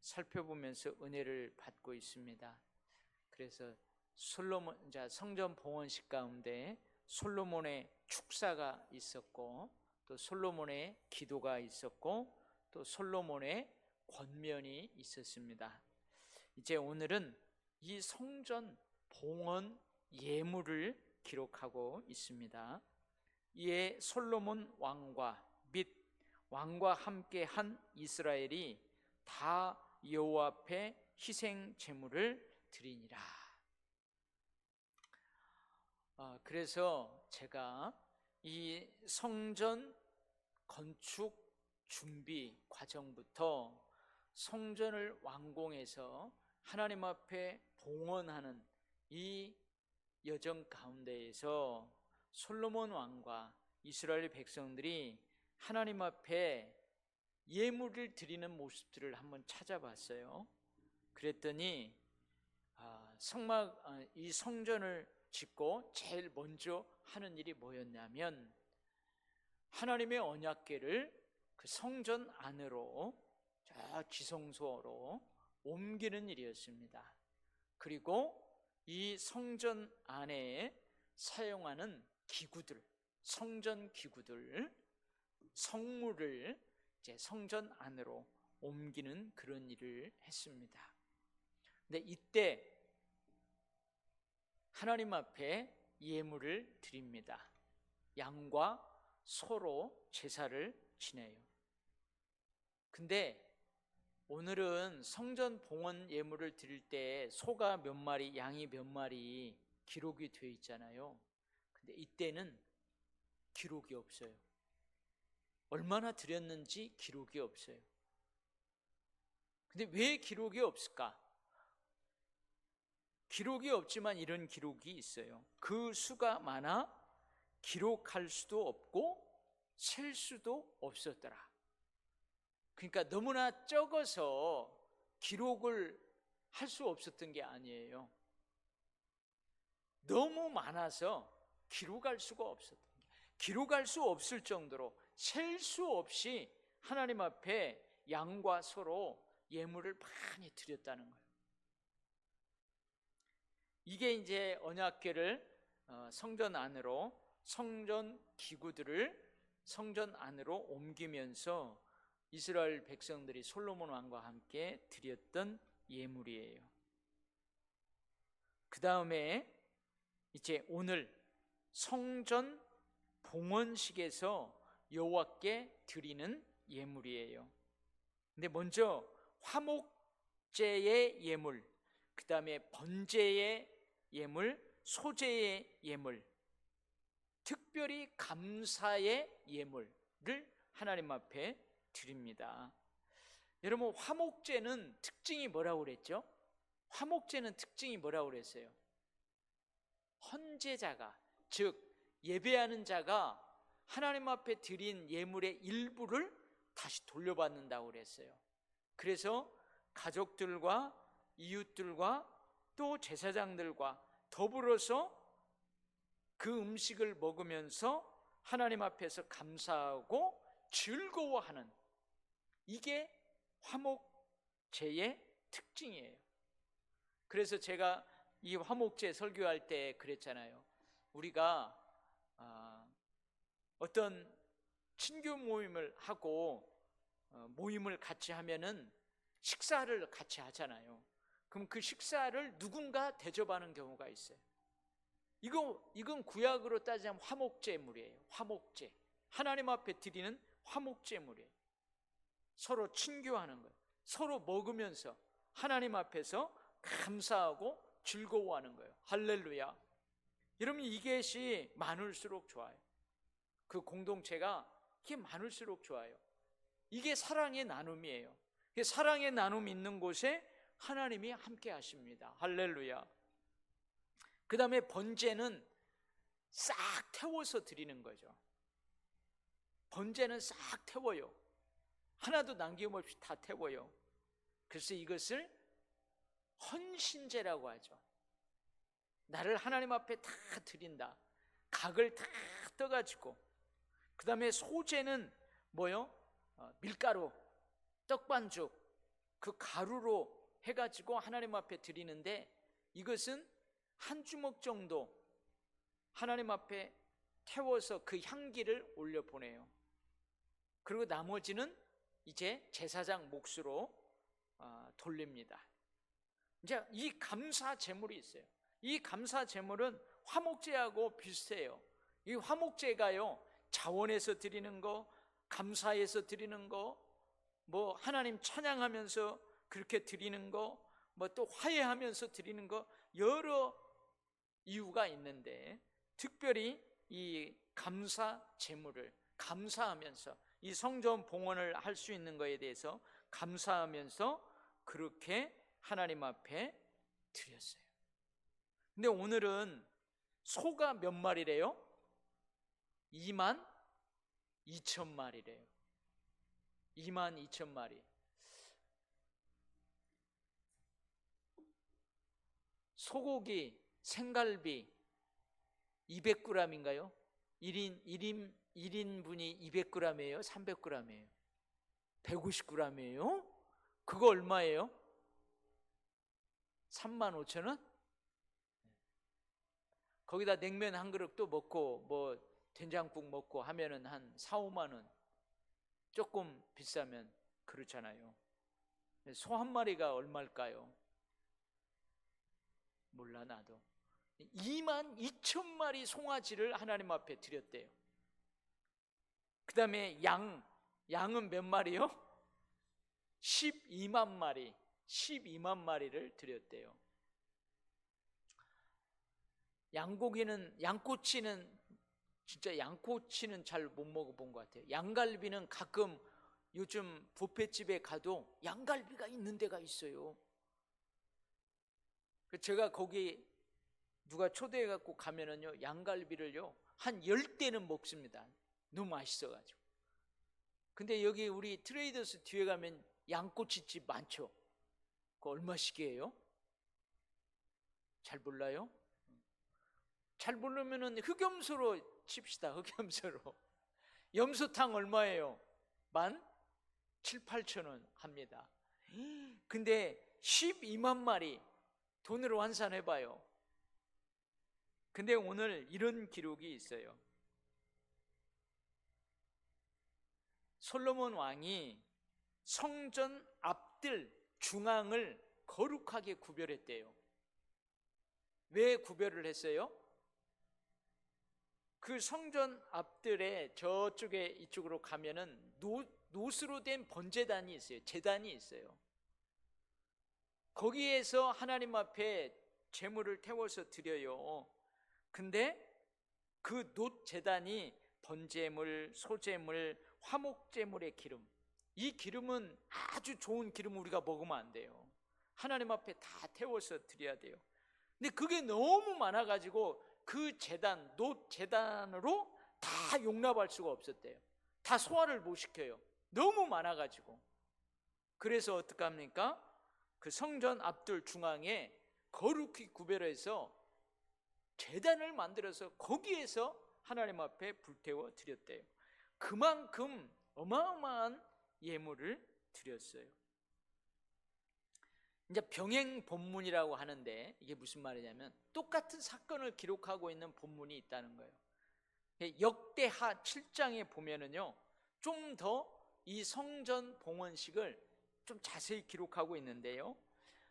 살펴보면서 은혜를 받고 있습니다. 그래서 성전 봉헌식 가운데 솔로몬의 축사가 있었고, 또 솔로몬의 기도가 있었고, 또 솔로몬의 권면이 있었습니다. 이제 오늘은 이 성전 봉헌 예물을 기록하고 있습니다. 이에 솔로몬 왕과 및 왕과 함께 한 이스라엘이 다 여호와 앞에 희생 제물을 드리니라. 그래서 제가 이 성전 건축 준비 과정부터 성전을 완공해서 하나님 앞에 봉헌하는 이 여정 가운데에서 솔로몬 왕과 이스라엘 백성들이 하나님 앞에 예물을 드리는 모습들을 한번 찾아봤어요. 그랬더니 이 성전을 짓고 제일 먼저 하는 일이 뭐였냐면 하나님의 언약궤를 그 성전 안으로 저 지성소로 옮기는 일이었습니다. 그리고 이 성전 안에 사용하는 기구들, 성전 기구들, 성물을 이제 성전 안으로 옮기는 그런 일을 했습니다. 근데 이때 하나님 앞에 예물을 드립니다. 양과 소로 제사를 지내요. 근데 오늘은 성전 봉헌 예물을 드릴 때 소가 몇 마리, 양이 몇 마리 기록이 되어 있잖아요. 근데 이때는 기록이 없어요. 얼마나 드렸는지 기록이 없어요. 근데 왜 기록이 없을까? 기록이 없지만 이런 기록이 있어요. 그 수가 많아 기록할 수도 없고 셀 수도 없었더라. 그러니까 너무나 적어서 기록을 할 수 없었던 게 아니에요. 너무 많아서 기록할 수가 없었던 게, 기록할 수 없을 정도로 셀 수 없이 하나님 앞에 양과 소로 예물을 많이 드렸다는 거예요. 이게 이제 언약궤를 성전 안으로, 성전 기구들을 성전 안으로 옮기면서 이스라엘 백성들이 솔로몬 왕과 함께 드렸던 예물이에요. 그 다음에 이제 오늘 성전 봉헌식에서 여호와께 드리는 예물이에요. 근데 먼저 화목제의 예물, 그 다음에 번제의 예물, 소제의 예물, 특별히 감사의 예물을 하나님 앞에 드립니다. 여러분, 화목제는 특징이 뭐라고 그랬죠? 화목제는 특징이 뭐라고 그랬어요? 헌제자가, 즉 예배하는 자가 하나님 앞에 드린 예물의 일부를 다시 돌려받는다고 그랬어요. 그래서 가족들과 이웃들과 또 제사장들과 더불어서 그 음식을 먹으면서 하나님 앞에서 감사하고 즐거워하는, 이게 화목제의 특징이에요. 그래서 제가 이 화목제 설교할 때 그랬잖아요. 우리가 어떤 친교 모임을 하고 모임을 같이 하면은 식사를 같이 하잖아요. 그럼 그 식사를 누군가 대접하는 경우가 있어요. 이건 구약으로 따지면 화목제물이에요. 화목제, 하나님 앞에 드리는 화목제물이에요. 서로 친교하는 거예요. 서로 먹으면서 하나님 앞에서 감사하고 즐거워하는 거예요. 할렐루야. 여러분, 이것이 많을수록 좋아요. 그 공동체가 이게 많을수록 좋아요. 이게 사랑의 나눔이에요. 사랑의 나눔이 있는 곳에 하나님이 함께 하십니다. 할렐루야. 그 다음에 번제는 싹 태워서 드리는 거죠. 번제는 싹 태워요. 하나도 남김없이 다 태워요. 그래서 이것을 헌신제라고 하죠. 나를 하나님 앞에 다 드린다. 각을 다 떠가지고. 그 다음에 소제는 뭐요? 밀가루, 떡반죽, 그 가루로 해가지고 하나님 앞에 드리는데, 이것은 한 주먹 정도 하나님 앞에 태워서 그 향기를 올려보내요. 그리고 나머지는 이제 제사장 몫으로 돌립니다. 이제 이 감사 제물이 있어요. 이 감사 제물은 화목제하고 비슷해요. 이 화목제가요, 자원해서 드리는 거, 감사해서 드리는 거, 뭐 하나님 찬양하면서 그렇게 드리는 거, 뭐 또 화해하면서 드리는 거, 여러 이유가 있는데, 특별히 이 감사 제물을 감사하면서 이 성전 봉헌을 할 수 있는 것에 대해서 감사하면서 그렇게 하나님 앞에 드렸어요. 근데 오늘은 소가 몇 마리래요? 22,000마리래요. 22,000마리. 소고기, 생갈비 200g인가요? 1인분이 200g이에요? 300g이에요? 150g이에요? 그거 얼마예요? 35,000원? 거기다 냉면 한 그릇 또 먹고 뭐 된장국 먹고 하면은 한 4, 5만 원. 조금 비싸면 그렇잖아요. 소 한 마리가 얼마일까요? 몰라 나도. 22,000마리 송아지를 하나님 앞에 드렸대요. 그 다음에 양은 몇 마리요? 12만 마리, 12만 마리를 드렸대요. 양꼬치는 진짜 양꼬치는 잘 못 먹어본 것 같아요. 양갈비는 가끔 요즘 뷔페집에 가도 양갈비가 있는 데가 있어요. 제가 거기 누가 초대해 갖고 가면은요, 양갈비를요 한 10대는 먹습니다. 너무 맛있어가지고. 근데 여기 우리 트레이더스 뒤에 가면 양꼬치집 많죠. 그거 얼마씩이에요? 잘 몰라요? 잘 모르면은 흑염소로 칩시다. 흑염소로. 염소탕 얼마예요? 17,000~18,000원 합니다. 근데 12만 마리 돈으로 환산해봐요. 근데 오늘 이런 기록이 있어요. 솔로몬 왕이 성전 앞들 중앙을 거룩하게 구별했대요. 왜 구별을 했어요? 그 성전 앞들에 저쪽에 이쪽으로 가면은 노스로 된 번제단이 있어요. 제단이 있어요. 거기에서 하나님 앞에 제물을 태워서 드려요. 근데 그 놋 제단이 번제물, 소제물, 화목제물의 기름, 이 기름은 아주 좋은 기름 우리가 먹으면 안 돼요. 하나님 앞에 다 태워서 드려야 돼요. 근데 그게 너무 많아가지고 그 제단, 놋 제단으로 다 용납할 수가 없었대요. 다 소화를 못 시켜요. 너무 많아가지고. 그래서 어떡합니까? 그 성전 앞들 중앙에 거룩히 구별해서 제단을 만들어서 거기에서 하나님 앞에 불태워 드렸대요. 그만큼 어마어마한 예물을 드렸어요. 이제 병행 본문이라고 하는데, 이게 무슨 말이냐면 똑같은 사건을 기록하고 있는 본문이 있다는 거예요. 역대하 7장에 보면은요, 좀 더 이 성전 봉헌식을 좀 자세히 기록하고 있는데요,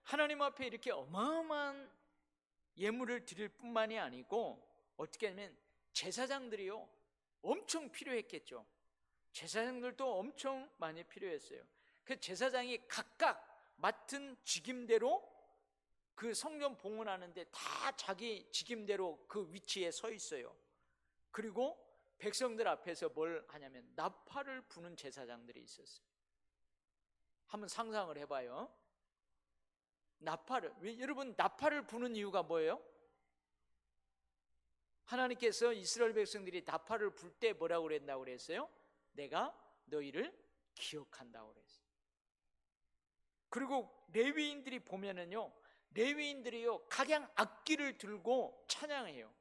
하나님 앞에 이렇게 어마어마한 예물을 드릴 뿐만이 아니고 어떻게 하면 제사장들이요 엄청 필요했겠죠. 제사장들도 엄청 많이 필요했어요. 그 제사장이 각각 맡은 직임대로 그 성전 봉헌하는데 다 자기 직임대로 그 위치에 서 있어요. 그리고 백성들 앞에서 뭘 하냐면 나팔을 부는 제사장들이 있었어요. 한번 상상을 해봐요. 여러분 나팔을 부는 이유가 뭐예요? 하나님께서 이스라엘 백성들이 나팔을 불 때 뭐라고 그랬다고 그랬어요? 내가 너희를 기억한다고 그랬어요. 그리고 레위인들이 보면은요, 레위인들이요 각양 악기를 들고 찬양해요.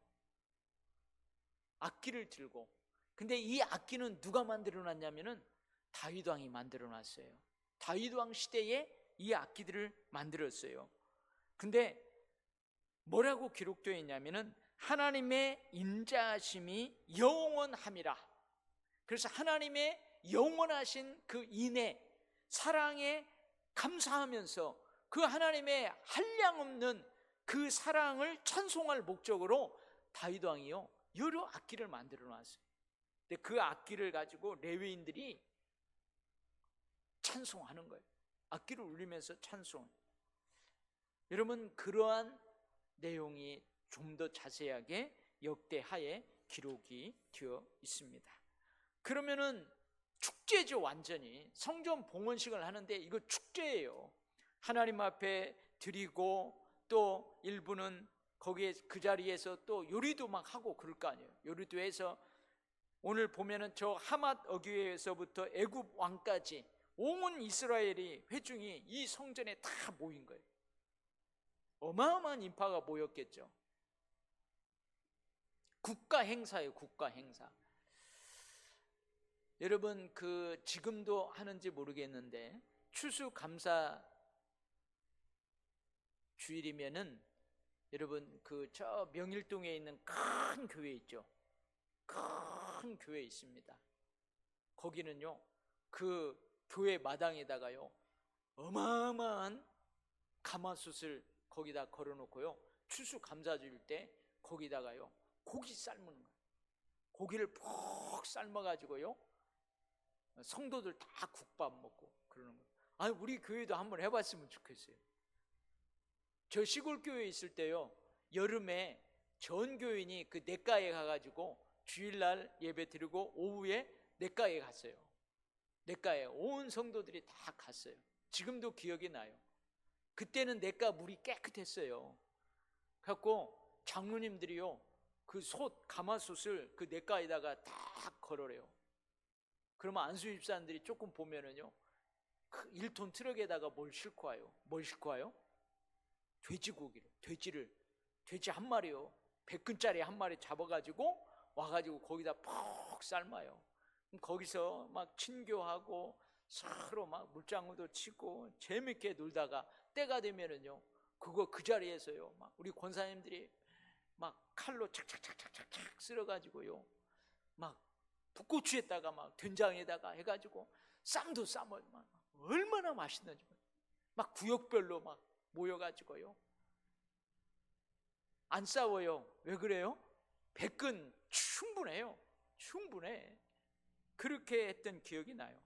악기를 들고. 근데 이 악기는 누가 만들어 놨냐면은 다윗 왕이 만들어 놨어요. 다윗 왕 시대에 이 악기들을 만들었어요. 근데 뭐라고 기록되어 있냐면은 하나님의 인자하심이 영원함이라. 그래서 하나님의 영원하신 그 인애, 사랑에 감사하면서 그 하나님의 한량없는 그 사랑을 찬송할 목적으로 다윗 왕이요 여러 악기를 만들어 놨어요. 근데 그 악기를 가지고 레위인들이 찬송하는 거예요. 악기를 울리면서 찬송. 여러분, 그러한 내용이 좀 더 자세하게 역대하에 기록이 되어 있습니다. 그러면은 축제죠. 완전히 성전 봉헌식을 하는데 이거 축제예요. 하나님 앞에 드리고 또 일부는 거기에 그 자리에서 또 요리도 막 하고 그럴 거 아니에요. 요리도 해서 오늘 보면은 저 하맛 어귀에서부터 애굽 왕까지 온 이스라엘이 회중이 이 성전에 다 모인 거예요. 어마어마한 인파가 모였겠죠. 국가 행사예요. 국가 행사. 여러분, 그 지금도 하는지 모르겠는데 추수감사 주일이면은 여러분 그 저 명일동에 있는 큰 교회 있죠. 큰 교회 있습니다. 거기는요 그 교회 마당에다가요 어마어마한 가마솥을 거기다 걸어놓고요 추수감사 주일 때 거기다가요 고기 삶는 거예요. 고기를 푹 삶아가지고요 성도들 다 국밥 먹고 그러는 거예요. 아니, 우리 교회도 한번 해봤으면 좋겠어요. 저 시골 교회에 있을 때요 여름에 전 교인이 그 냇가에 가가지고 주일날 예배 드리고 오후에 냇가에 갔어요. 냇가에 온 성도들이 다 갔어요. 지금도 기억이 나요. 그때는 냇가 물이 깨끗했어요. 그래갖고 장로님들이요 그 솥 가마솥을 그 냇가에다가 딱 걸어래요. 그러면 안수 집사님들이 조금 보면은요 그 1톤 트럭에다가 뭘 싣고 와요. 뭘 싣고 와요? 돼지고기를, 돼지 한 마리요 100근짜리 한 마리 잡아가지고 와가지고 거기다 푹 삶아요. 거기서 막 친교하고 서로 막 물장구도 치고 재밌게 놀다가 때가 되면은요 그거 그 자리에서요 막 우리 권사님들이 막 칼로 착착착착착 쓸어가지고요 막 붓고추에다가 막 된장에다가 해가지고 쌈도 싸먹어요. 막 얼마나 맛있는지 막 구역별로 막 모여가지고요 안 싸워요. 왜 그래요? 100근 충분해요. 충분해. 그렇게 했던 기억이 나요.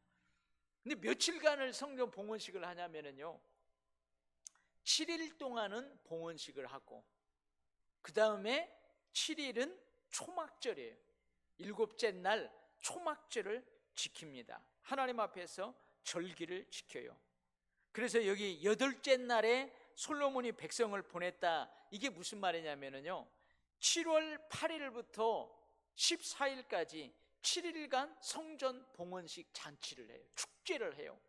근데 며칠간을 성전 봉헌식을 하냐면요 7일 동안은 봉헌식을 하고 그 다음에 7일은 초막절이에요. 7째 날 초막절을 지킵니다. 하나님 앞에서 절기를 지켜요. 그래서 여기 8째 날에 솔로몬이 백성을 보냈다. 이게 무슨 말이냐면요 7월 8일부터 14일까지 7일간 성전 봉헌식 잔치를 해요. 축제를 해요.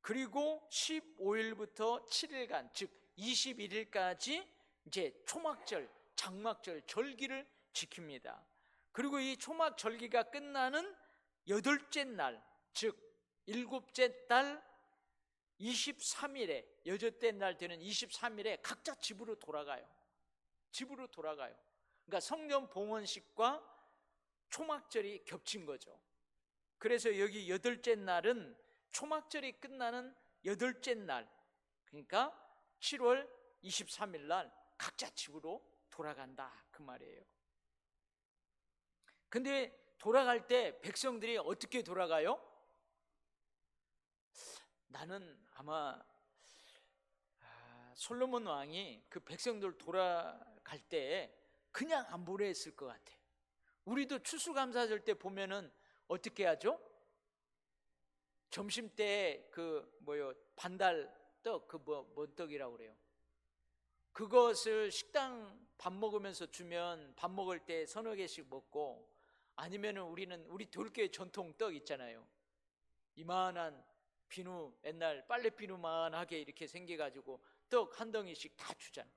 그리고 15일부터 7일간 즉 21일까지 이제 초막절, 장막절, 절기를 지킵니다. 그리고 이 초막 절기가 끝나는 8째 날, 즉 7째 달 23일에, 여섯째 날 되는 23일에 각자 집으로 돌아가요. 집으로 돌아가요. 그러니까 성전 봉헌식과 초막절이 겹친 거죠. 그래서 여기 8째 날은 초막절이 끝나는 8째 날, 그러니까 7월 23일 날 각자 집으로 돌아간다 그 말이에요. 근데 돌아갈 때 백성들이 어떻게 돌아가요? 나는 아마 솔로몬 왕이 그 백성들 돌아갈 때 그냥 안 보냈을 것 같아요. 우리도 추수감사절 때 보면은 어떻게 하죠? 점심 때 그 반달떡, 그 뭔 떡이라고 그래요? 그것을 식당 밥 먹으면서 주면 밥 먹을 때 서너 개씩 먹고, 아니면은 우리 돌교회 전통 떡 있잖아요. 이만한 비누, 옛날 빨래 비누만하게 이렇게 생겨가지고 떡 한 덩이씩 다 주잖아.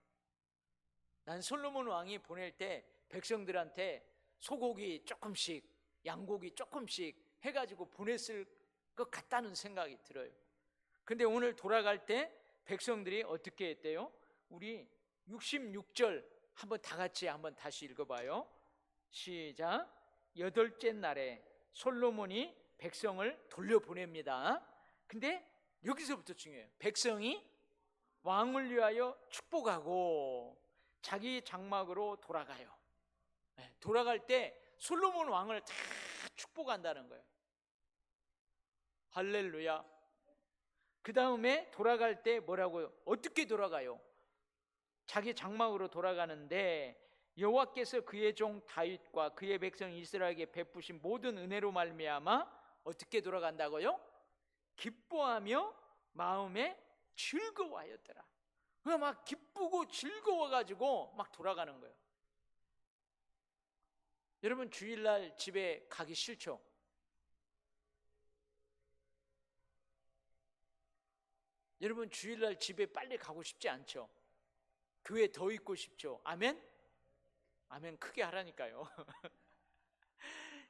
난 솔로몬 왕이 보낼 때 백성들한테 소고기 조금씩, 양고기 조금씩 해가지고 보냈을 것 같다는 생각이 들어요. 근데 오늘 돌아갈 때 백성들이 어떻게 했대요? 우리 66절 한번 다 같이 한번 다시 읽어봐요. 시작. 여덟째 날에 솔로몬이 백성을 돌려보냅니다. 근데 여기서부터 중요해요. 백성이 왕을 위하여 축복하고 자기 장막으로 돌아가요. 돌아갈 때 솔로몬 왕을 다 축복한다는 거예요. 할렐루야. 그 다음에 돌아갈 때 뭐라고요? 어떻게 돌아가요? 자기 장막으로 돌아가는데 여호와께서 그의 종 다윗과 그의 백성 이스라엘에게 베푸신 모든 은혜로 말미암아 어떻게 돌아간다고요? 기뻐하며 마음에 즐거워하였더라. 막 기쁘고 즐거워가지고 막 돌아가는 거예요. 여러분 주일날 집에 가기 싫죠? 여러분 주일날 집에 빨리 가고 싶지 않죠? 교회 더 있고 싶죠? 아멘? 아멘 크게 하라니까요.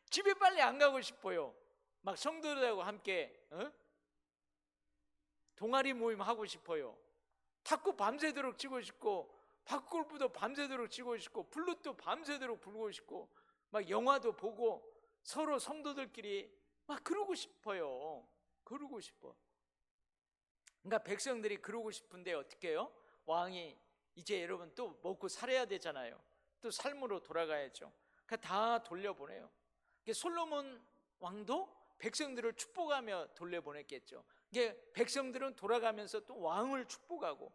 집에 빨리 안 가고 싶어요. 막 성도들하고 함께 동아리 모임 하고 싶어요. 탁구 밤새도록 치고 싶고 탁구골프도 밤새도록 치고 싶고 플룻도 밤새도록 불고 싶고 막 영화도 보고 서로 성도들끼리 막 그러고 싶어요. 그러고 싶어. 그러니까 백성들이 그러고 싶은데 어떻게 해요? 왕이 이제 여러분 또 먹고 살아야 되잖아요. 또 삶으로 돌아가야죠. 그러니까 다 돌려보내요. 솔로몬 왕도 백성들을 축복하며 돌려보냈겠죠. 백성들은 돌아가면서 또 왕을 축복하고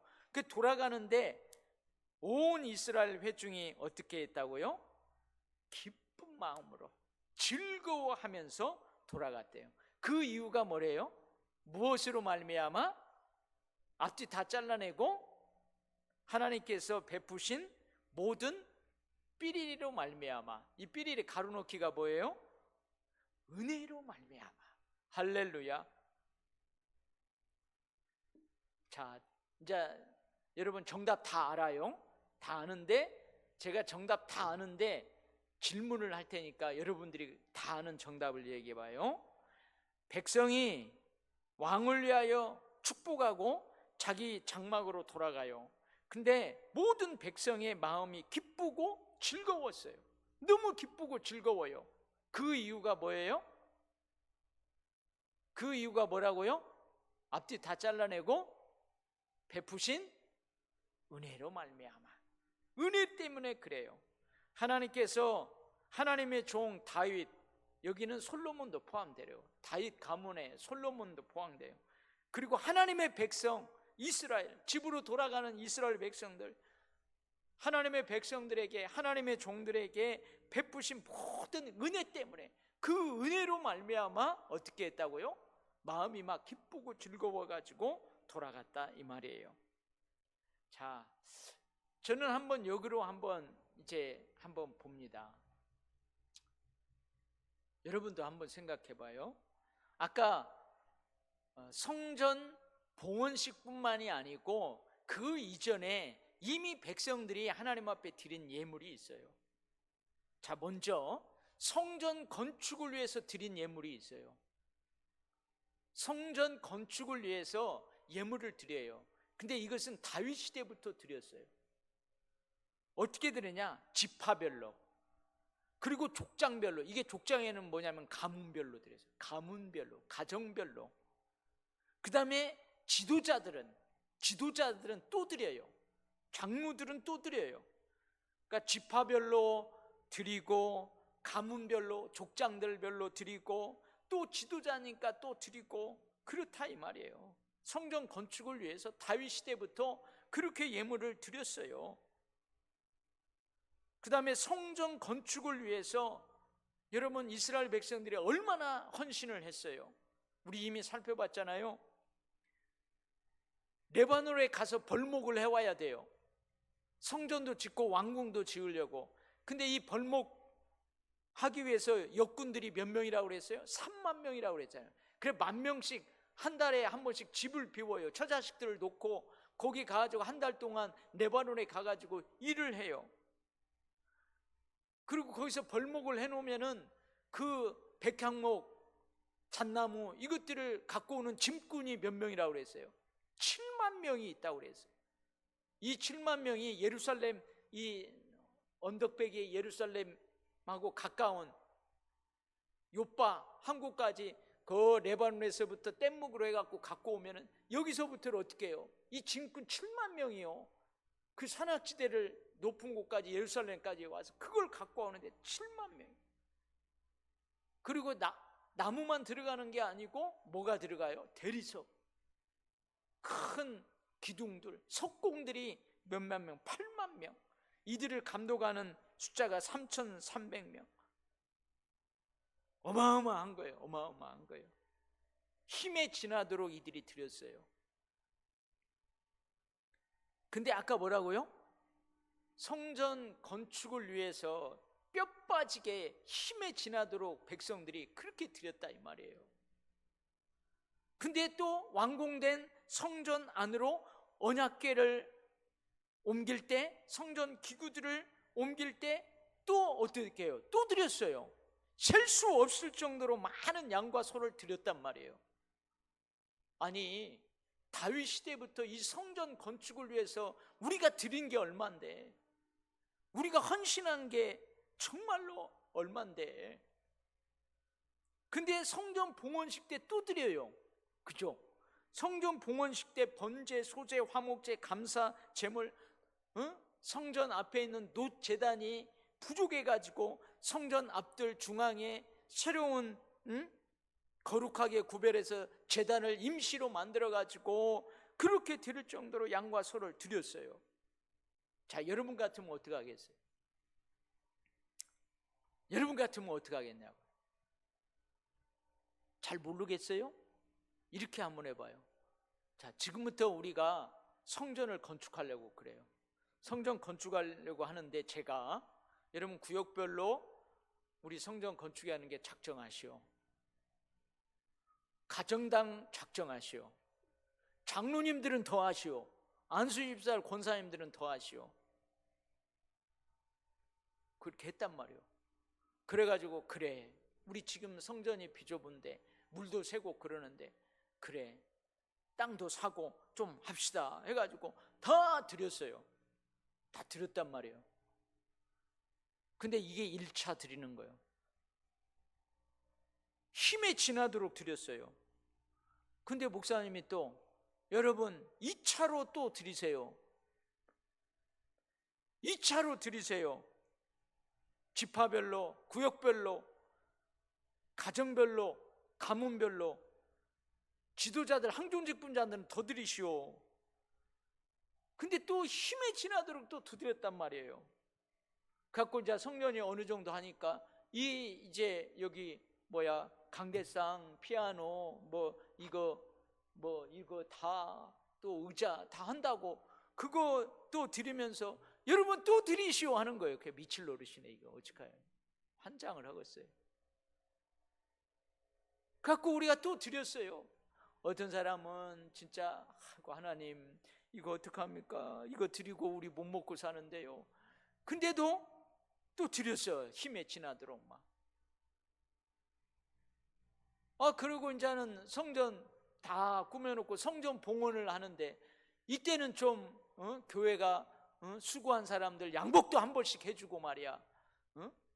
돌아가는데 온 이스라엘 회중이 어떻게 했다고요? 기쁜 마음으로 즐거워하면서 돌아갔대요. 그 이유가 뭐래요? 무엇으로 말미암아? 앞뒤 다 잘라내고 하나님께서 베푸신 모든 삐리리로 말미암아. 이 삐리리 가로놓기가 뭐예요? 은혜로 말미암아. 할렐루야. 자, 이제 여러분 정답 다 알아요? 다 아는데 제가 정답 다 아는데 질문을 할 테니까 여러분들이 다 아는 정답을 얘기해 봐요. 백성이 왕을 위하여 축복하고 자기 장막으로 돌아가요. 근데 모든 백성의 마음이 기쁘고 즐거웠어요. 너무 기쁘고 즐거워요. 그 이유가 뭐예요? 그 이유가 뭐라고요? 앞뒤 다 잘라내고 베푸신 은혜로 말미암아. 은혜 때문에 그래요. 하나님께서 하나님의 종 다윗, 여기는 솔로몬도 포함돼요. 다윗 가문에 솔로몬도 포함돼요. 그리고 하나님의 백성 이스라엘, 집으로 돌아가는 이스라엘 백성들, 하나님의 백성들에게, 하나님의 종들에게 베푸신 모든 은혜 때문에, 그 은혜로 말미암아 어떻게 했다고요? 마음이 막 기쁘고 즐거워가지고 돌아갔다 이 말이에요. 자, 저는 한번 여기로 한번 봅니다. 여러분도 한번 생각해봐요. 아까 성전 봉헌식뿐만이 아니고 그 이전에 이미 백성들이 하나님 앞에 드린 예물이 있어요. 자, 먼저 성전 건축을 위해서 드린 예물이 있어요. 성전 건축을 위해서 예물을 드려요. 근데 이것은 다윗 시대부터 드렸어요. 어떻게 드리냐? 지파별로, 그리고 족장별로. 이게 족장에는 뭐냐면 가문별로 드렸어요. 가문별로, 가정별로. 그 다음에 지도자들은 또 드려요. 장로들은 또 드려요. 그러니까 지파별로 드리고, 가문별로, 족장들별로 드리고, 또 지도자니까 또 드리고, 그렇다 이 말이에요. 성전 건축을 위해서 다윗 시대부터 그렇게 예물을 드렸어요. 그 다음에 성전 건축을 위해서 여러분 이스라엘 백성들이 얼마나 헌신을 했어요. 우리 이미 살펴봤잖아요. 레바논에 가서 벌목을 해와야 돼요. 성전도 짓고 왕궁도 지으려고. 근데 이 벌목 하기 위해서 역군들이 몇 명이라고 그랬어요? 3만 명이라고 그랬잖아요. 그래 10,000명씩 한 달에 한 번씩 집을 비워요. 처자식들을 놓고 거기 가가지고 한 달 동안 레바논에 가가지고 일을 해요. 그리고 거기서 벌목을 해놓으면은 그 백향목 잣나무 이것들을 갖고 오는 짐꾼이 몇 명이라고 그랬어요? 7만 명이 있다고 그랬어요. 이 7만 명이 예루살렘, 이 언덕배기의 예루살렘하고 가까운 요빠 항구까지 그 레바논에서부터 뗏목으로 해갖고 갖고 오면은 여기서부터는 어떻게 해요? 이 짐꾼 7만 명이요. 그 산악지대를 높은 곳까지 예루살렘까지 와서 그걸 갖고 오는데 7만 명. 그리고 나무만 들어가는 게 아니고 뭐가 들어가요? 대리석, 큰 기둥들, 석공들이 몇만 명, 8만 명. 이들을 감독하는 숫자가 3,300명. 어마어마한 거예요. 어마어마한 거예요. 힘에 지나도록 이들이 드렸어요. 근데 아까 뭐라고요? 성전 건축을 위해서 뼈 빠지게 힘에 지나도록 백성들이 그렇게 드렸다 이 말이에요. 근데 또 완공된 성전 안으로 언약궤를 옮길 때, 성전 기구들을 옮길 때 또 어떻게 해요? 또 드렸어요. 셀 수 없을 정도로 많은 양과 소를 드렸단 말이에요. 아니, 다윗 시대부터 이 성전 건축을 위해서 우리가 드린 게 얼만데, 우리가 헌신한 게 정말로 얼만데. 근데 성전 봉헌식 때 또 드려요. 그죠? 성전 봉헌식 때 번제, 소제, 화목제, 감사, 제물, 성전 앞에 있는 놋 제단이 부족해가지고 성전 앞들 중앙에 새로운 거룩하게 구별해서 제단을 임시로 만들어가지고 그렇게 드릴 정도로 양과 소를 드렸어요. 자, 여러분 같으면 어떻게 하겠어요? 여러분 같으면 어떻게 하겠냐고. 잘 모르겠어요? 이렇게 한번 해봐요. 자, 지금부터 우리가 성전을 건축하려고 그래요. 성전 건축하려고 하는데 제가 여러분 구역별로 우리 성전 건축에 하는 게 작정하시오. 가정당 작정하시오. 장로님들은 더 하시오. 안수집사 권사님들은 더 하시오. 그렇게 했단 말이에요. 그래가지고 그래, 우리 지금 성전이 비좁은데 물도 새고 그러는데 그래, 땅도 사고 좀 합시다 해가지고 다 드렸어요. 다 드렸단 말이에요. 근데 이게 1차 드리는 거예요. 힘에 지나도록 드렸어요. 근데 목사님이 또 여러분 2차로 또 드리세요. 2차로 드리세요. 지파별로, 구역별로, 가정별로, 가문별로, 지도자들, 항종직분자들은 더 드리시오. 근데 또 힘에 지나도록 또 드렸단 말이에요. 갖고 이제 성전이 어느 정도 하니까 이제 여기 강대상, 피아노, 이거 다 또 의자 다 한다고 그거 또 드리면서 여러분 또 드리시오 하는 거예요. 그게 미칠 노릇이네. 이거 어떡해요? 환장을 하겠어요. 갖고 우리가 또 드렸어요. 어떤 사람은 진짜 하나님 이거 어떡합니까? 이거 드리고 우리 못 먹고 사는데요. 근데도 또 드렸어요. 힘에 지나도록 막. 그리고 이제는 성전 다 꾸며놓고 성전 봉헌을 하는데 이때는 좀 교회가 수고한 사람들 양복도 한 벌씩 해주고 말이야.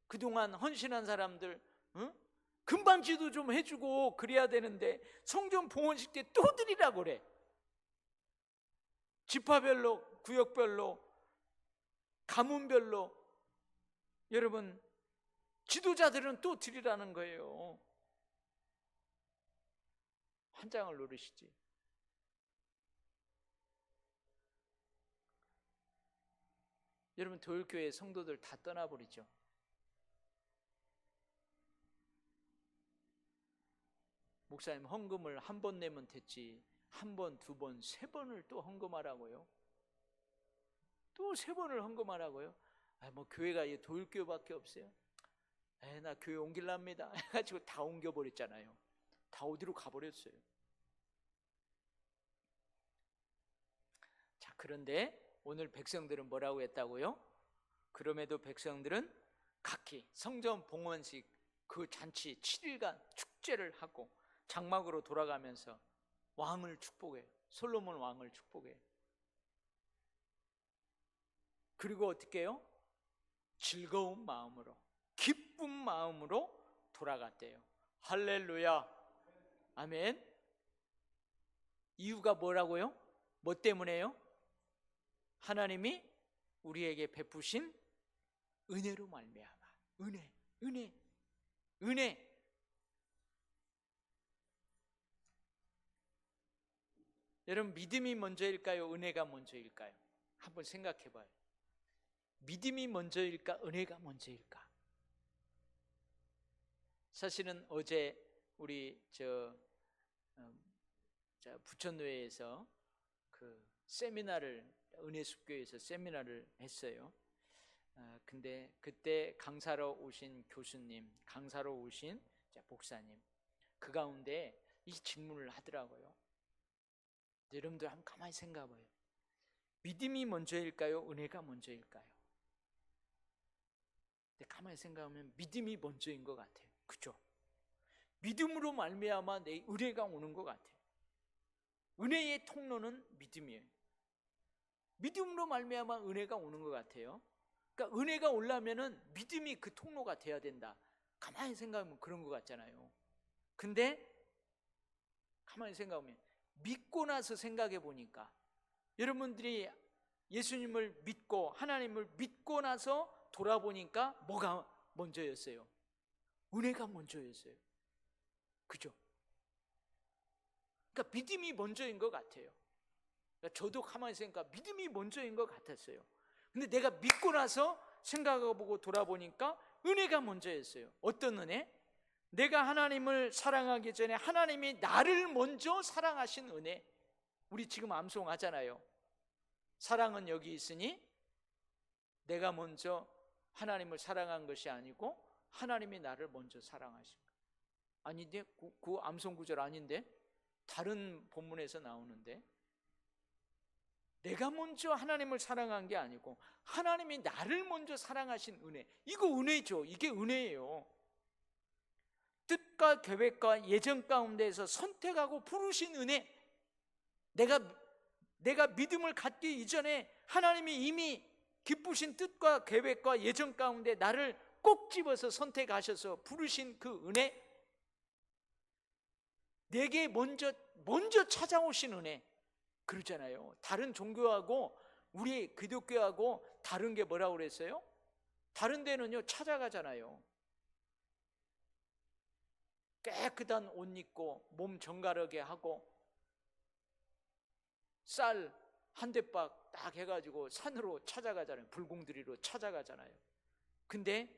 그동안 헌신한 사람들 금반지도 좀 해주고 그래야 되는데 성전 봉헌식 때 또 드리라고 그래. 지파별로, 구역별로, 가문별로 여러분 지도자들은 또 드리라는 거예요. 환장을 노리시지. 여러분 도율교회 성도들 다 떠나버리죠. 목사님 헌금을 한 번 내면 됐지 한 번, 두 번, 세 번을 또 헌금하라고요? 또 세 번을 헌금하라고요? 교회가 도율교회밖에 없어요? 나 교회 옮길랍니다 해가지고 다 옮겨버렸잖아요. 다 어디로 가버렸어요. 자, 그런데 오늘 백성들은 뭐라고 했다고요? 그럼에도 백성들은 각기 성전 봉헌식 그 잔치 7일간 축제를 하고 장막으로 돌아가면서 왕을 축복해요. 솔로몬 왕을 축복해요. 그리고 어떻게 해요? 즐거운 마음으로, 기쁜 마음으로 돌아갔대요. 할렐루야. 아멘. 이유가 뭐라고요? 뭐 때문에요? 하나님이 우리에게 베푸신 은혜로 말미암아. 은혜. 여러분, 믿음이 먼저일까요? 은혜가 먼저일까요? 한번 생각해 봐요. 믿음이 먼저일까? 은혜가 먼저일까? 사실은 어제 우리 부천교회에서 그 세미나를, 은혜숲교회에서 세미나를 했어요. 근데 그때 강사로 오신 교수님, 강사로 오신 목사님, 그 가운데 이 질문을 하더라고요. 여러분들 한번 가만히 생각해봐요. 믿음이 먼저일까요? 은혜가 먼저일까요? 근데 가만히 생각하면 믿음이 먼저인 것 같아요. 그죠? 믿음으로 말미암아 내 은혜가 오는 것 같아요. 은혜의 통로는 믿음이에요. 믿음으로 말미암아 은혜가 오는 것 같아요. 그러니까 은혜가 오려면은 믿음이 그 통로가 돼야 된다. 가만히 생각하면 그런 것 같잖아요. 근데 가만히 생각하면 믿고 나서 생각해 보니까, 여러분들이 예수님을 믿고 하나님을 믿고 나서 돌아보니까 뭐가 먼저였어요? 은혜가 먼저였어요. 그죠? 그러니까 믿음이 먼저인 것 같아요. 그러니까 저도 가만히 생각하면 믿음이 먼저인 것 같았어요. 근데 내가 믿고 나서 생각해보고 돌아보니까 은혜가 먼저였어요. 어떤 은혜? 내가 하나님을 사랑하기 전에 하나님이 나를 먼저 사랑하신 은혜. 우리 지금 암송하잖아요. 사랑은 여기 있으니 내가 먼저 하나님을 사랑한 것이 아니고 하나님이 나를 먼저 사랑하신 것. 아닌데? 그 암송 구절 아닌데? 다른 본문에서 나오는데, 내가 먼저 하나님을 사랑한 게 아니고 하나님이 나를 먼저 사랑하신 은혜. 이거 은혜죠. 이게 은혜예요. 뜻과 계획과 예정 가운데에서 선택하고 부르신 은혜. 내가 믿음을 갖기 이전에 하나님이 이미 기쁘신 뜻과 계획과 예정 가운데 나를 꼭 집어서 선택하셔서 부르신 그 은혜. 내게 먼저 찾아오신 은혜. 그러잖아요. 다른 종교하고 우리 기독교하고 다른 게 뭐라고 그랬어요? 다른 데는요 찾아가잖아요. 깨끗한 옷 입고 몸 정갈하게 하고 쌀 한 대박 딱 해가지고 산으로 찾아가잖아요. 불공들이로 찾아가잖아요. 근데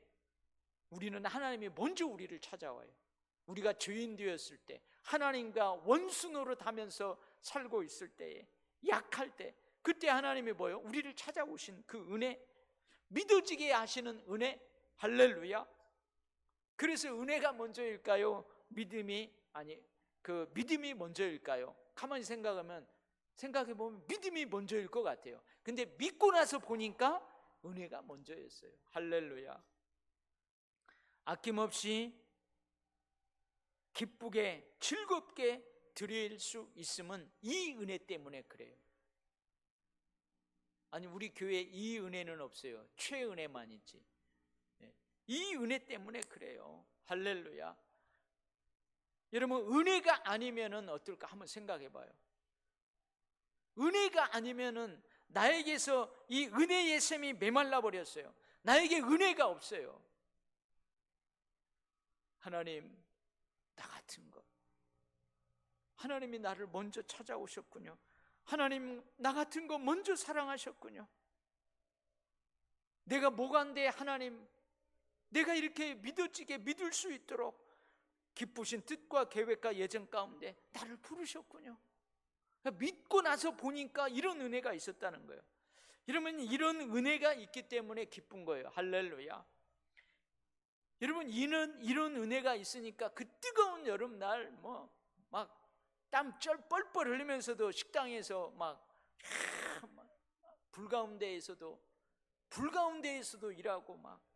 우리는 하나님이 먼저 우리를 찾아와요. 우리가 죄인 되었을 때, 하나님과 원수 노릇하면서 살고 있을 때에, 약할 때, 그때 하나님이 뭐예요? 우리를 찾아오신 그 은혜, 믿어지게 하시는 은혜. 할렐루야. 그래서 은혜가 먼저일까요? 믿음이 먼저일까요? 가만히 생각해보면 믿음이 먼저일 것 같아요. 근데 믿고 나서 보니까 은혜가 먼저였어요. 할렐루야. 아낌없이 기쁘게 즐겁게 드릴 수 있음은 이 은혜 때문에 그래요. 아니, 우리 교회에 이 은혜는 없어요. 최은혜만 있지. 이 은혜 때문에 그래요. 할렐루야. 여러분, 은혜가 아니면은 어떨까 한번 생각해 봐요. 은혜가 아니면은 나에게서 이 은혜의 샘이 메말라 버렸어요. 나에게 은혜가 없어요. 하나님, 나 같은 거, 하나님이 나를 먼저 찾아오셨군요. 하나님, 나 같은 거 먼저 사랑하셨군요. 내가 뭐간데 하나님, 내가 이렇게 믿어지게 믿을 수 있도록 기쁘신 뜻과 계획과 예정 가운데 나를 부르셨군요. 믿고 나서 보니까 이런 은혜가 있었다는 거예요. 여러분, 이런 은혜가 있기 때문에 기쁜 거예요. 할렐루야. 여러분, 이런 은혜가 있으니까 그 뜨거운 여름날 막 땀 뻘뻘 흘리면서도 식당에서 막 불가운데에서도 일하고 막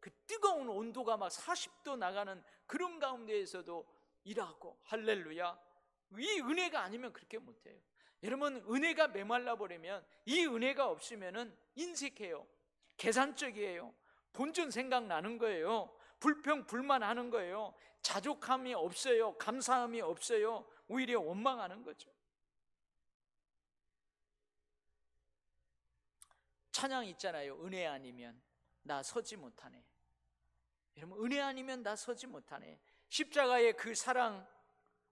그 뜨거운 온도가 막 40도 나가는 그런 가운데에서도 일하고 할렐루야. 이 은혜가 아니면 그렇게 못해요. 여러분, 은혜가 메말라 버리면, 이 은혜가 없으면은 인색해요, 계산적이에요, 본전 생각나는 거예요, 불평 불만하는 거예요, 자족함이 없어요, 감사함이 없어요, 오히려 원망하는 거죠. 찬양 있잖아요. 은혜 아니면 나 서지 못하네. 여러분, 은혜 아니면 나 서지 못하네. 십자가의 그 사랑,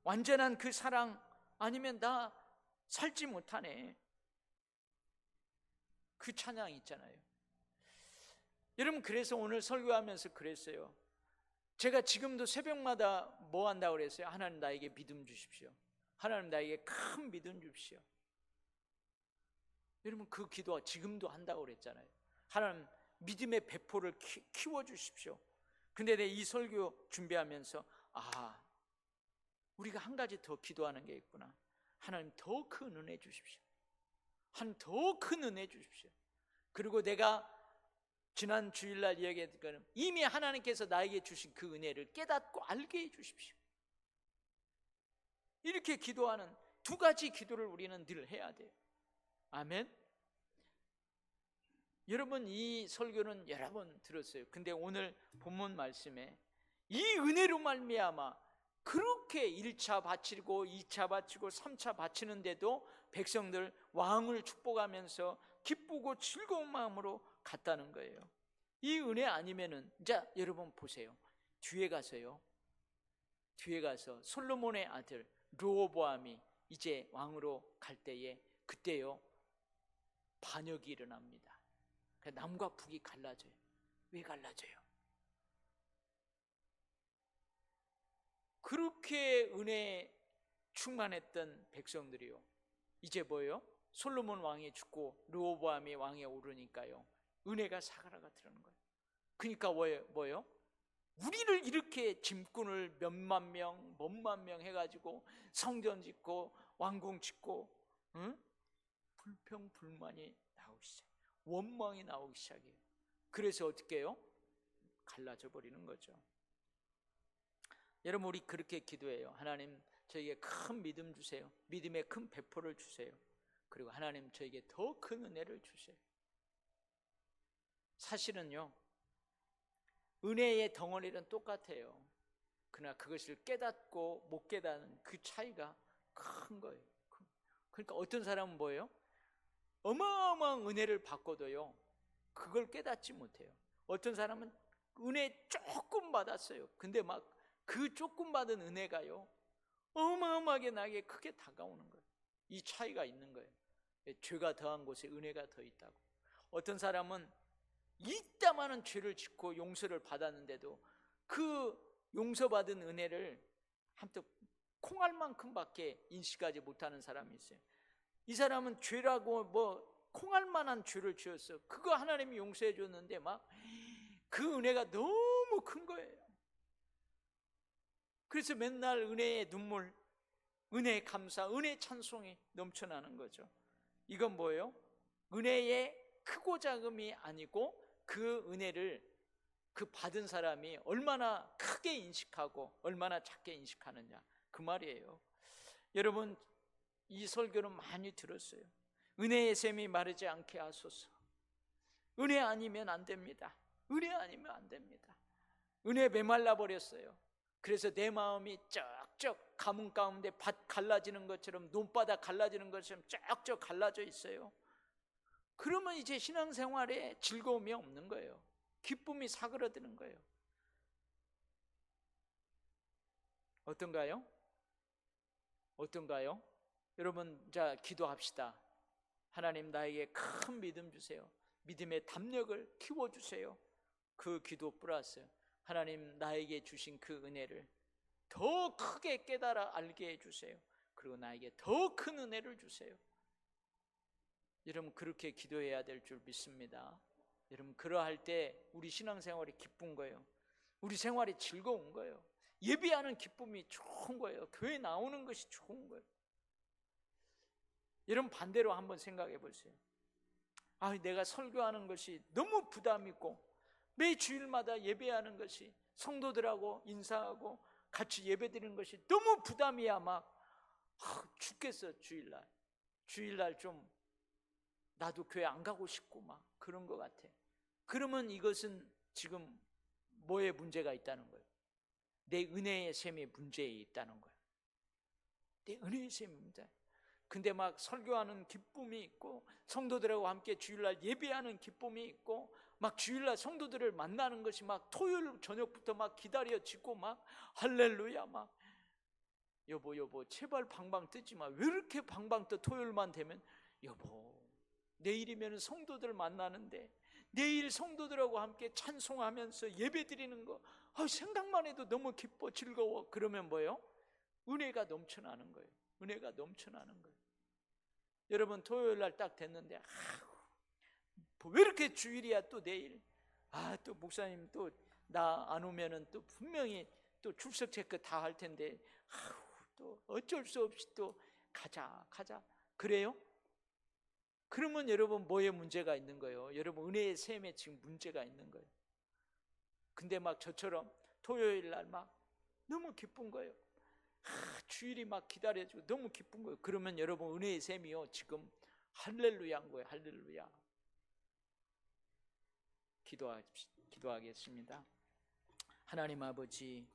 완전한 그 사랑 아니면 나 살지 못하네. 그 찬양 있잖아요. 여러분, 그래서 오늘 설교하면서 그랬어요. 제가 지금도 새벽마다 뭐 한다고 그랬어요? 하나님 나에게 믿음 주십시오. 하나님 나에게 큰 믿음 주십시오. 여러분, 그 기도 지금도 한다고 그랬잖아요. 하나님 믿음의 배포를 키워주십시오. 근데 내 이 설교 준비하면서 우리가 한 가지 더 기도하는 게 있구나. 하나님 더 큰 은혜 주십시오. 하나님 더 큰 은혜 주십시오. 그리고 내가 지난 주일날 이야기했던 거는 이미 하나님께서 나에게 주신 그 은혜를 깨닫고 알게 해 주십시오. 이렇게 기도하는 두 가지 기도를 우리는 늘 해야 돼요. 아멘. 여러분, 이 설교는 여러 번 들었어요. 근데 오늘 본문 말씀에 이 은혜로 말미암아 그렇게 1차 바치고 2차 바치고 3차 바치는데도 백성들 왕을 축복하면서 기쁘고 즐거운 마음으로 갔다는 거예요. 이 은혜 아니면은, 자, 여러분 보세요. 뒤에 가서 솔로몬의 아들 르호보암이 이제 왕으로 갈 때에, 그때요 반역이 일어납니다. 남과 북이 갈라져요. 왜 갈라져요? 그렇게 은혜에 충만했던 백성들이요, 이제 뭐예요? 솔로몬 왕이 죽고 르호보암이 왕에 오르니까요 은혜가 사그라들는 거예요. 그러니까 뭐예요? 우리를 이렇게 짐꾼을 몇만 명, 몇만 명 해가지고 성전 짓고 왕궁 짓고, 불평 불만이 나오기 시작해요. 원망이 나오기 시작해요. 그래서 어떻게 해요? 갈라져 버리는 거죠. 여러분, 우리 그렇게 기도해요. 하나님 저에게 큰 믿음 주세요. 믿음의 큰 배포를 주세요. 그리고 하나님 저에게 더 큰 은혜를 주세요. 사실은요, 은혜의 덩어리는 똑같아요. 그러나 그것을 깨닫고 못 깨닫는 그 차이가 큰 거예요. 그러니까 어떤 사람은 뭐예요? 어마어마한 은혜를 받고도요 그걸 깨닫지 못해요. 어떤 사람은 은혜 조금 받았어요. 근데 막 그 조금 받은 은혜가요 어마어마하게 나에게 크게 다가오는 거예요. 이 차이가 있는 거예요. 죄가 더한 곳에 은혜가 더 있다고. 어떤 사람은 이따만한 죄를 짓고 용서를 받았는데도 그 용서받은 은혜를 한뜻 콩알만큼밖에 인식하지 못하는 사람이 있어요. 이 사람은 죄라고 뭐 콩알만한 죄를 지었어. 그거 하나님이 용서해 줬는데 막 그 은혜가 너무 큰 거예요. 그래서 맨날 은혜의 눈물, 은혜의 감사, 은혜의 찬송이 넘쳐나는 거죠. 이건 뭐예요? 은혜의 크고 작음이 아니고 그 은혜를 그 받은 사람이 얼마나 크게 인식하고 얼마나 작게 인식하느냐, 그 말이에요. 여러분, 이 설교는 많이 들었어요. 은혜의 샘이 마르지 않게 하소서. 은혜 아니면 안 됩니다. 은혜 아니면 안 됩니다. 은혜 메말라 버렸어요. 그래서 내 마음이 쩍쩍 가뭄 가운데 밭 갈라지는 것처럼, 논바닥 갈라지는 것처럼 쩍쩍 갈라져 있어요. 그러면 이제 신앙생활에 즐거움이 없는 거예요. 기쁨이 사그러드는 거예요. 어떤가요? 여러분, 자, 기도합시다. 하나님 나에게 큰 믿음 주세요. 믿음의 담력을 키워주세요. 그 기도 플러스 하나님 나에게 주신 그 은혜를 더 크게 깨달아 알게 해주세요. 그리고 나에게 더 큰 은혜를 주세요. 여러분, 그렇게 기도해야 될 줄 믿습니다. 여러분, 그러할 때 우리 신앙생활이 기쁜 거예요. 우리 생활이 즐거운 거예요. 예배하는 기쁨이 좋은 거예요. 교회 나오는 것이 좋은 거예요. 여러분, 반대로 한번 생각해 보세요. 내가 설교하는 것이 너무 부담 있고 매 주일마다 예배하는 것이 성도들하고 인사하고 같이 예배드리는 것이 너무 부담이야. 막 죽겠어. 주일날 좀 나도 교회 안 가고 싶고 막 그런 것 같아. 그러면 이것은 지금 뭐에 문제가 있다는 거예요? 내 은혜의 셈이 문제에 있다는 거예요. 내 은혜의 셈이 문제. 근데 막 설교하는 기쁨이 있고 성도들하고 함께 주일날 예배하는 기쁨이 있고 막 주일날 성도들을 만나는 것이 막 토요일 저녁부터 막 기다려지고 막 할렐루야 막 여보 제발 방방 뜨지 마. 왜 이렇게 방방 떠? 토요일만 되면 여보 내일이면 성도들 만나는데 내일 성도들하고 함께 찬송하면서 예배드리는 거 생각만 해도 너무 기뻐 즐거워. 그러면 뭐예요? 은혜가 넘쳐나는 거예요. 은혜가 넘쳐나는 거예요. 여러분 토요일날 딱 됐는데 왜 이렇게 주일이야 또 내일 또 목사님 또 나 안 오면은 또 분명히 또 출석 체크 다 할 텐데 또 어쩔 수 없이 또 가자 그래요? 그러면 여러분 뭐에 문제가 있는 거예요? 여러분 은혜의 셈에 지금 문제가 있는 거예요. 근데 막 저처럼 토요일날 막 너무 기쁜 거예요. 주일이 막 기다려지고 너무 기쁜 거예요. 그러면 여러분 은혜의 셈이요 지금 할렐루야인 거예요. 할렐루야. 기도하겠습니다. 하나님 아버지,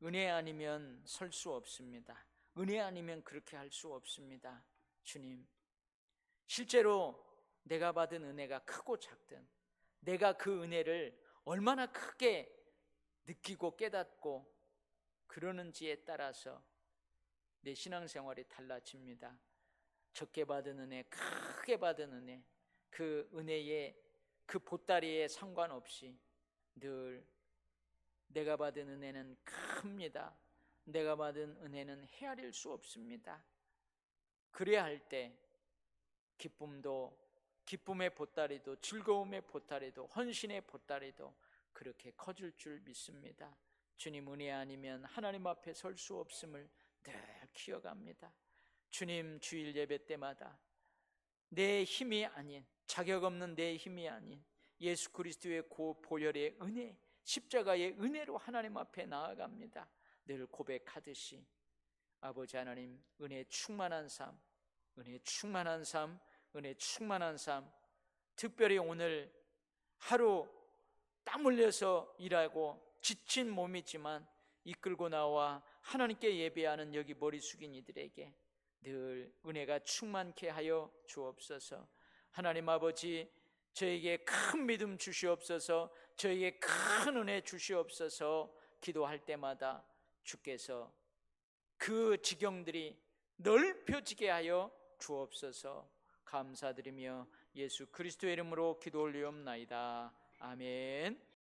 은혜 아니면 설 수 없습니다. 은혜 아니면 그렇게 할 수 없습니다. 주님, 실제로 내가 받은 은혜가 크고 작든 내가 그 은혜를 얼마나 크게 느끼고 깨닫고 그러는지에 따라서 내 신앙생활이 달라집니다. 적게 받은 은혜, 크게 받은 은혜, 그 은혜의 그 보따리에 상관없이 늘 내가 받은 은혜는 큽니다. 내가 받은 은혜는 헤아릴 수 없습니다. 그래야 할 때 기쁨의 보따리도 즐거움의 보따리도 헌신의 보따리도 그렇게 커질 줄 믿습니다. 주님 은혜 아니면 하나님 앞에 설 수 없음을 늘 기억합니다. 주님 주일 예배 때마다 내 힘이 아닌 자격 없는 내 힘이 아닌 예수 그리스도의 보혈의 은혜 십자가의 은혜로 하나님 앞에 나아갑니다. 늘 고백하듯이 아버지 하나님 은혜 충만한 삶, 은혜 충만한 삶, 은혜 충만한 삶, 특별히 오늘 하루 땀 흘려서 일하고 지친 몸이지만 이끌고 나와 하나님께 예배하는 여기 머리 숙인 이들에게 늘 은혜가 충만케 하여 주옵소서. 하나님 아버지, 저에게 큰 믿음 주시옵소서. 저에게 큰 은혜 주시옵소서. 기도할 때마다 주께서 그 지경들이 넓혀지게 하여 주옵소서. 감사드리며 예수 그리스도의 이름으로 기도 올리옵나이다. 아멘.